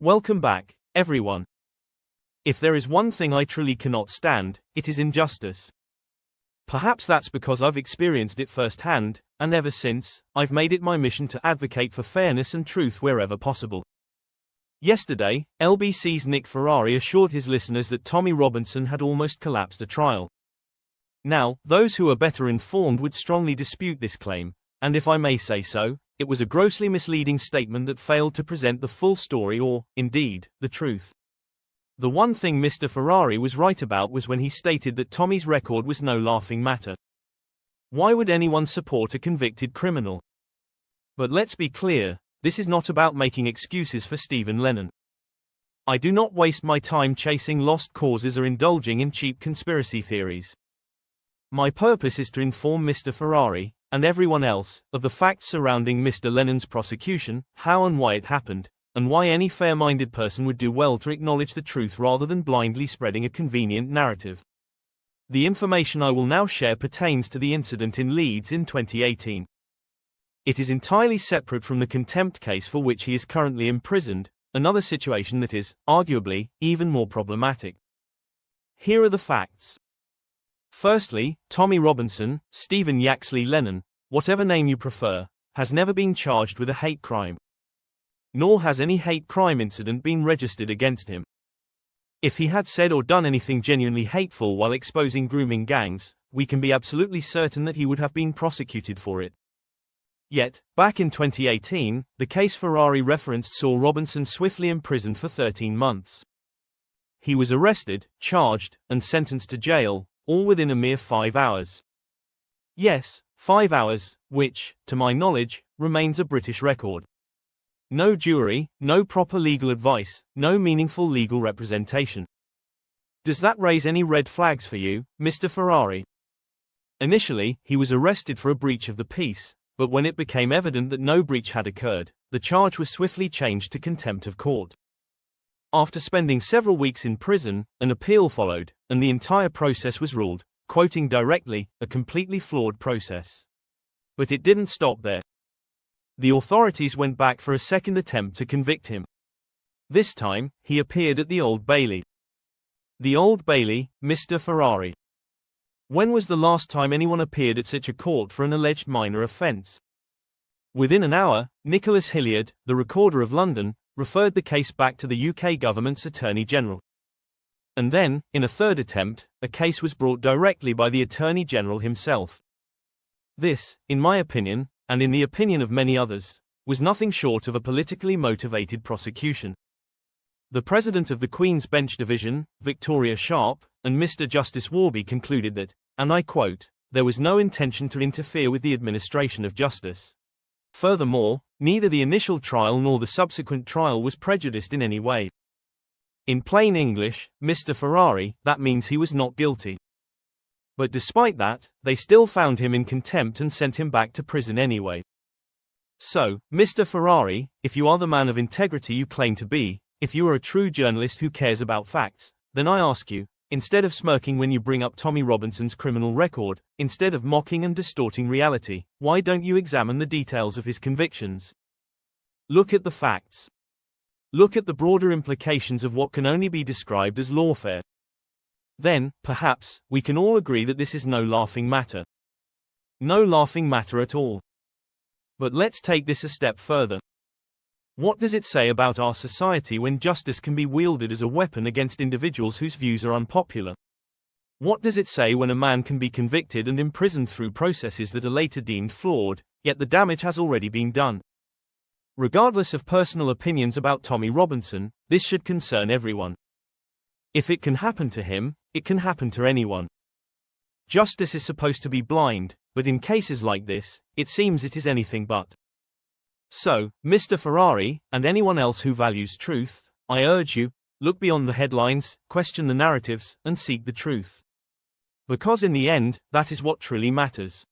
Welcome back, everyone. If there is one thing I truly cannot stand, it is injustice. Perhaps that's because I've experienced it firsthand, and ever since, I've made it my mission to advocate for fairness and truth wherever possible. Yesterday, LBC's Nick Ferrari assured his listeners that Tommy Robinson had almost collapsed a trial. Now, those who are better informed would strongly dispute this claim, and if I may say so, it was a grossly misleading statement that failed to present the full story or, indeed, the truth. The one thing Mr. Ferrari was right about was when he stated that Tommy's record was no laughing matter. Why would anyone support a convicted criminal? But let's be clear, this is not about making excuses for Stephen Lennon. I do not waste my time chasing lost causes or indulging in cheap conspiracy theories. My purpose is to inform Mr. Ferrari, and everyone else, of the facts surrounding Mr. Lennon's prosecution, how and why it happened, and why any fair-minded person would do well to acknowledge the truth rather than blindly spreading a convenient narrative. The information I will now share pertains to the incident in Leeds in 2018. It is entirely separate from the contempt case for which he is currently imprisoned, another situation that is, arguably, even more problematic. Here are the facts. Firstly, Tommy Robinson, Stephen Yaxley Lennon, whatever name you prefer, has never been charged with a hate crime. Nor has any hate crime incident been registered against him. If he had said or done anything genuinely hateful while exposing grooming gangs, we can be absolutely certain that he would have been prosecuted for it. Yet, back in 2018, the case Ferrari referenced saw Robinson swiftly imprisoned for 13 months. He was arrested, charged, and sentenced to jail, all within a mere 5 hours. Yes, 5 hours, which, to my knowledge, remains a British record. No jury, no proper legal advice, no meaningful legal representation. Does that raise any red flags for you, Mr. Ferrari? Initially, he was arrested for a breach of the peace, but when it became evident that no breach had occurred, the charge was swiftly changed to contempt of court. After spending several weeks in prison, an appeal followed, and the entire process was ruled, quoting directly, a completely flawed process. But it didn't stop there. The authorities went back for a second attempt to convict him. This time, he appeared at the Old Bailey. The Old Bailey, Mr. Ferrari. When was the last time anyone appeared at such a court for an alleged minor offence? Within an hour, Nicholas Hilliard, the Recorder of London, referred the case back to the UK government's Attorney General. And then, in a third attempt, a case was brought directly by the Attorney General himself. This, in my opinion, and in the opinion of many others, was nothing short of a politically motivated prosecution. The President of the Queen's Bench Division, Victoria Sharp, and Mr. Justice Warby concluded that, and I quote, there was no intention to interfere with the administration of justice. Furthermore, neither the initial trial nor the subsequent trial was prejudiced in any way. In plain English, Mr. Ferrari, that means he was not guilty. But despite that, they still found him in contempt and sent him back to prison anyway. So, Mr. Ferrari, if you are the man of integrity you claim to be, if you are a true journalist who cares about facts, then I ask you, instead of smirking when you bring up Tommy Robinson's criminal record, instead of mocking and distorting reality, why don't you examine the details of his convictions? Look at the facts. Look at the broader implications of what can only be described as lawfare. Then, perhaps, we can all agree that this is no laughing matter. No laughing matter at all. But let's take this a step further. What does it say about our society when justice can be wielded as a weapon against individuals whose views are unpopular? What does it say when a man can be convicted and imprisoned through processes that are later deemed flawed, yet the damage has already been done? Regardless of personal opinions about Tommy Robinson, this should concern everyone. If it can happen to him, it can happen to anyone. Justice is supposed to be blind, but in cases like this, it seems it is anything but. So, Mr. Ferrari, and anyone else who values truth, I urge you, look beyond the headlines, question the narratives, and seek the truth. Because in the end, that is what truly matters.